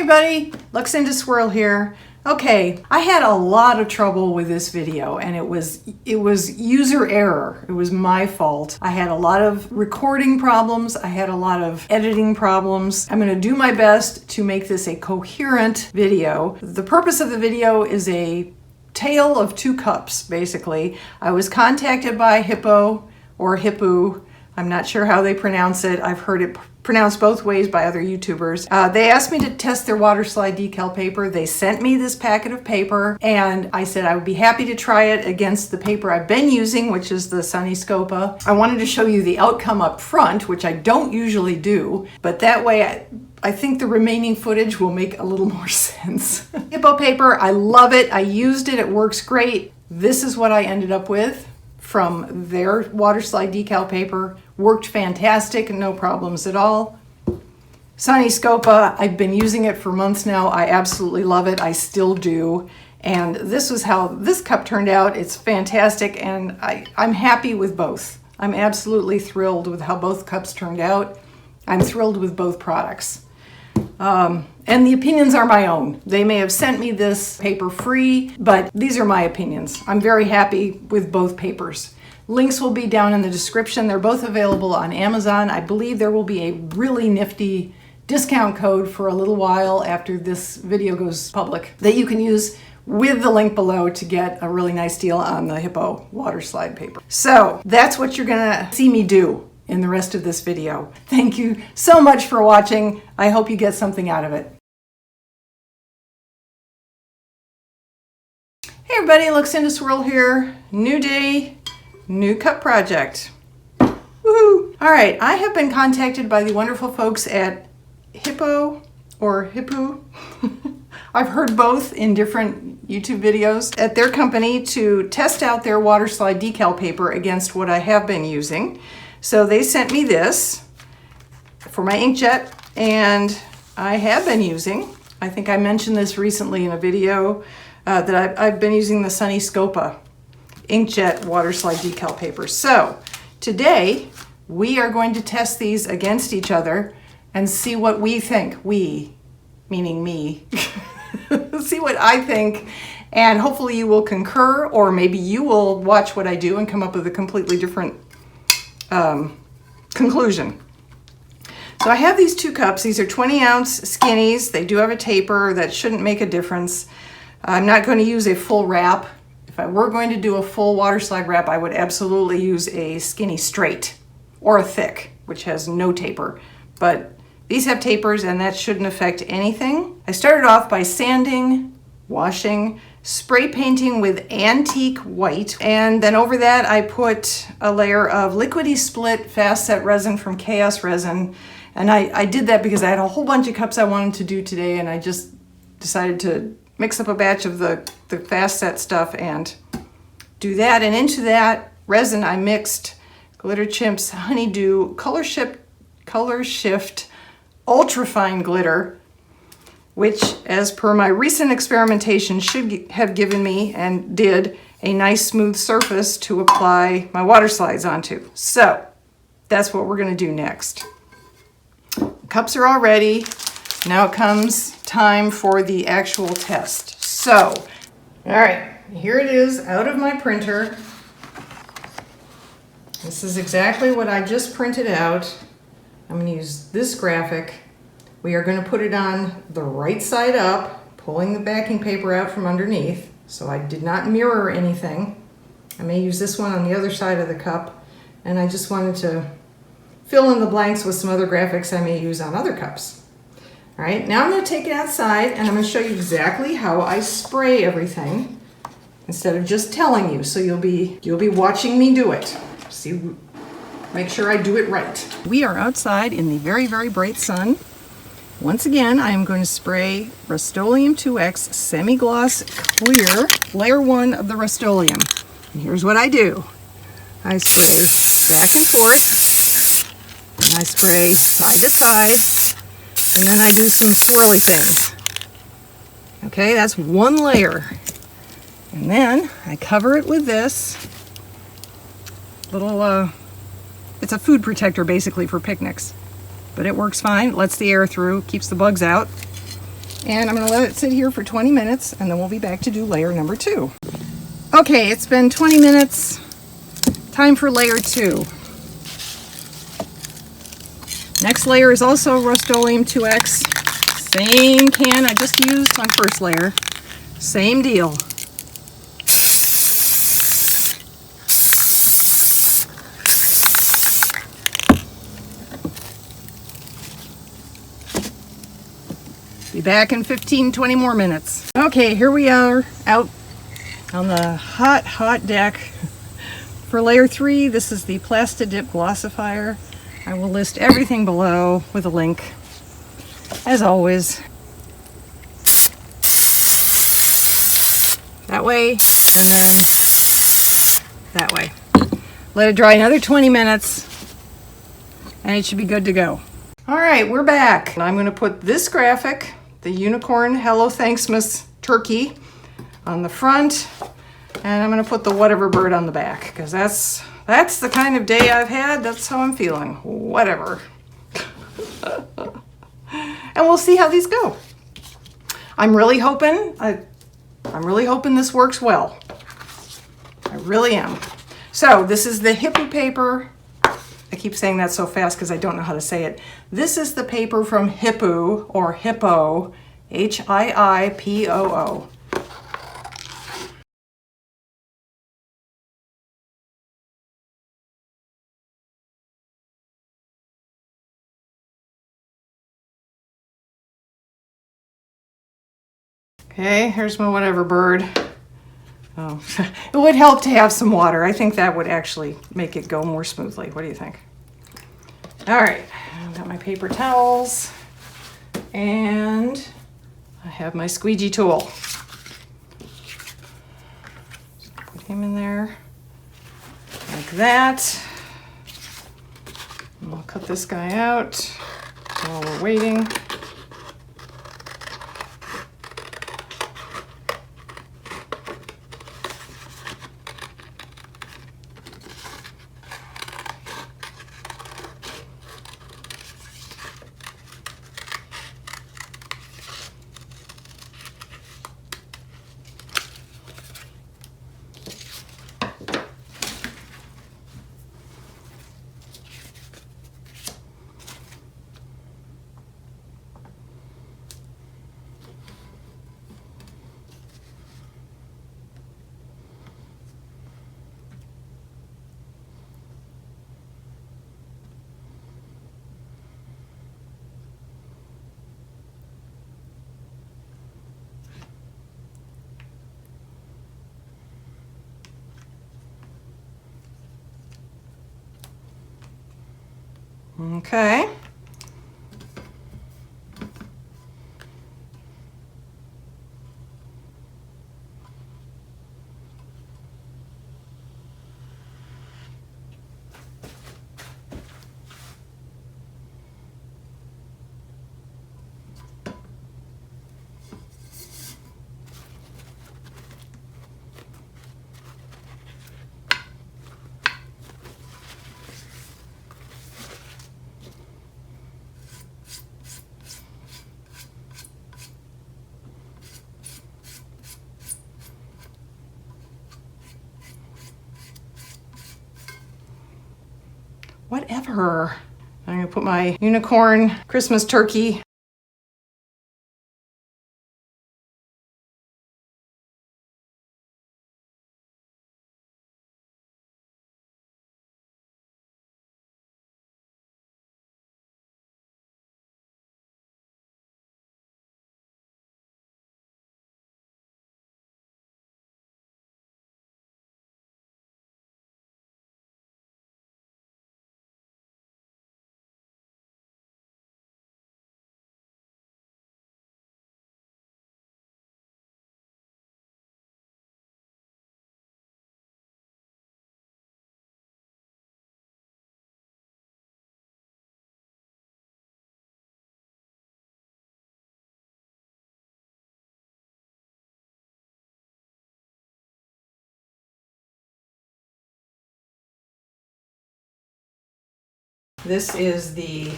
everybody, Luxinda Swirl here. Okay, I had a lot of trouble with this video and it was user error. It was my fault. I had a lot of recording problems. I had a lot of editing problems. I'm going to do my best to make this a coherent video. The purpose of the video is a tale of two cups, basically. I was contacted by Hiipoo or Hiipoo. I'm not sure how they pronounce it. I've heard it pronounced both ways by other YouTubers. They asked me to test their Waterslide Decal paper. They sent me this packet of paper and I said I would be happy to try it against the paper I've been using, which is the Sunnyscopa. I wanted to show you the outcome up front, which I don't usually do, but that way I think the remaining footage will make a little more sense. Hiipoo paper, I love it. I used it, it works great. This is what I ended up with from their Waterslide Decal paper. Worked fantastic, no problems at all. Sunnyscopa, I've been using it for months now. I absolutely love it. I still do. And this was how this cup turned out. It's fantastic and I'm happy with both. I'm absolutely thrilled with how both cups turned out. I'm thrilled with both products. And the opinions are my own. They may have sent me this paper free, but these are my opinions. I'm very happy with both papers. Links will be down in the description. They're both available on Amazon. I believe there will be a really nifty discount code for a little while after this video goes public that you can use with the link below to get a really nice deal on the Hiipoo Waterslide paper. So that's what you're gonna see me do in the rest of this video. Thank you so much for watching. I hope you get something out of it. Hey everybody, Luxinda Swirl here. New day, new cup project. Woohoo! All right, I have been contacted by the wonderful folks at Hiipoo or Hiipoo. I've heard both in different YouTube videos at their company to test out their Waterslide Decal paper against what I have been using. So they sent me this for my inkjet, and I have been using, I think I mentioned this recently in a video, that I've been using the Sunnyscopa inkjet Waterslide Decal paper. So today we are going to test these against each other and see what we think. We, meaning me. See what I think, and hopefully you will concur, or maybe you will watch what I do and come up with a completely different conclusion. So I have these two cups. These are 20-ounce skinnies. They do have a taper. That shouldn't make a difference. I'm not going to use a full wrap. If I were going to do a full Waterslide wrap, I would absolutely use a skinny straight or a thick, which has no taper. But these have tapers and that shouldn't affect anything. I started off by sanding, washing, spray painting with antique white, and then over that I put a layer of liquidy split fast set resin from Chaos Resin. And I did that because I had a whole bunch of cups I wanted to do today, and I just decided to mix up a batch of the fast set stuff and do that. And into that resin I mixed Glitter Chimps Honeydew Color Shift Ultra Fine Glitter, which, as per my recent experimentation, should have given me, and did, a nice smooth surface to apply my water slides onto. So that's what we're going to do next. Cups are all ready. Now comes time for the actual test. So, all right, here it is out of my printer. This is exactly what I just printed out. I'm going to use this graphic. We are going to put it on the right side up, pulling the backing paper out from underneath. So I did not mirror anything. I may use this one on the other side of the cup, and I just wanted to fill in the blanks with some other graphics I may use on other cups. All right, now I'm going to take it outside and I'm going to show you exactly how I spray everything instead of just telling you. So you'll be watching me do it. See, make sure I do it right. We are outside in the very, very bright sun. Once again, I am going to spray Rust-Oleum 2X Semi-Gloss Clear, layer 1 of the Rust-Oleum. And here's what I do. I spray back and forth, and I spray side to side, and then I do some swirly things. Okay, that's one layer. And then I cover it with this little, it's a food protector basically for picnics. But it works fine, lets the air through, keeps the bugs out. And I'm going to let it sit here for 20 minutes, and then we'll be back to do layer number 2. Okay, it's been 20 minutes. Time for layer 2. Next layer is also Rust-Oleum 2X. Same can I just used on first layer. Same deal. Be back in 15-20 more minutes. Okay, here we are out on the hot deck for layer 3. This is the Plastidip Glossifier. I will list everything below with a link, as always. That way, and then that way. Let it dry another 20 minutes, and it should be good to go. All right, we're back. I'm going to put this graphic, the unicorn HallowThanksMas turkey, on the front, and I'm going to put the whatever bird on the back, because that's the kind of day I've had. That's how I'm feeling. Whatever. And we'll see how these go. I'm really hoping this works well. I really am. So this is the Hiipoo paper. I keep saying that so fast because I don't know how to say it. This is the paper from Hiipoo, or Hiipoo, Hiippoo. Okay, here's my whatever bird. Oh, it would help to have some water. I think that would actually make it go more smoothly. What do you think? All right, I've got my paper towels, and I have my squeegee tool. Put him in there like that. And I'll cut this guy out while we're waiting. Okay. Whatever. I'm gonna put my unicorn Christmas turkey. This is the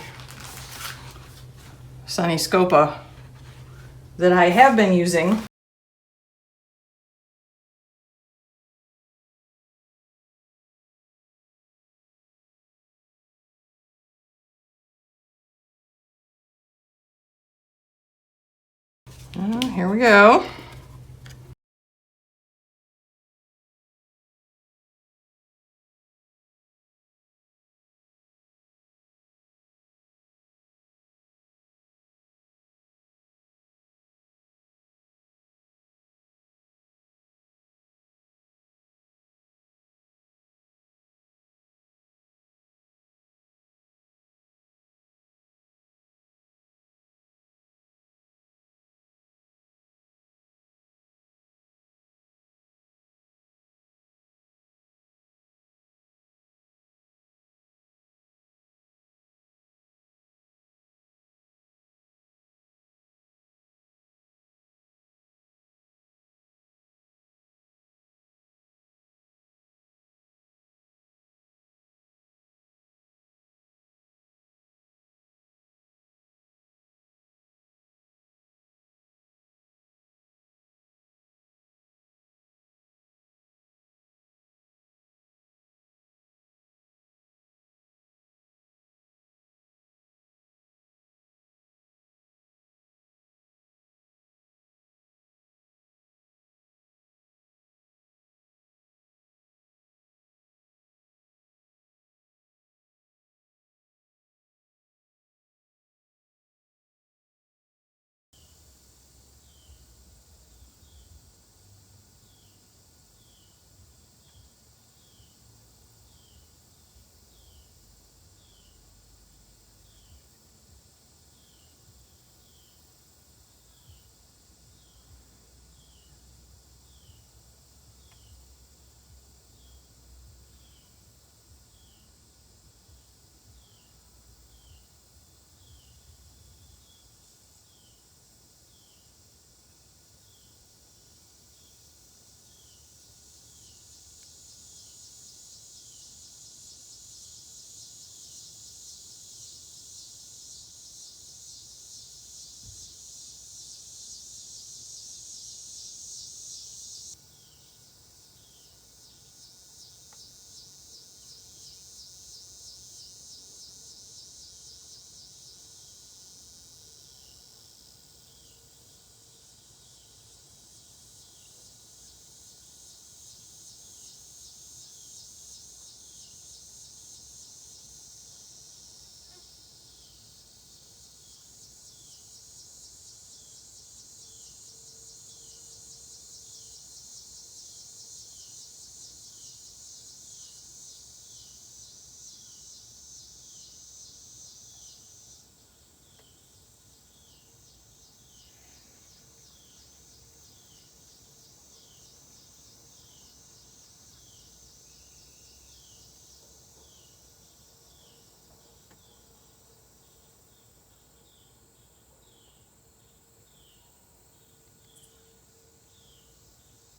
Sunnyscopa that I have been using. Here we go.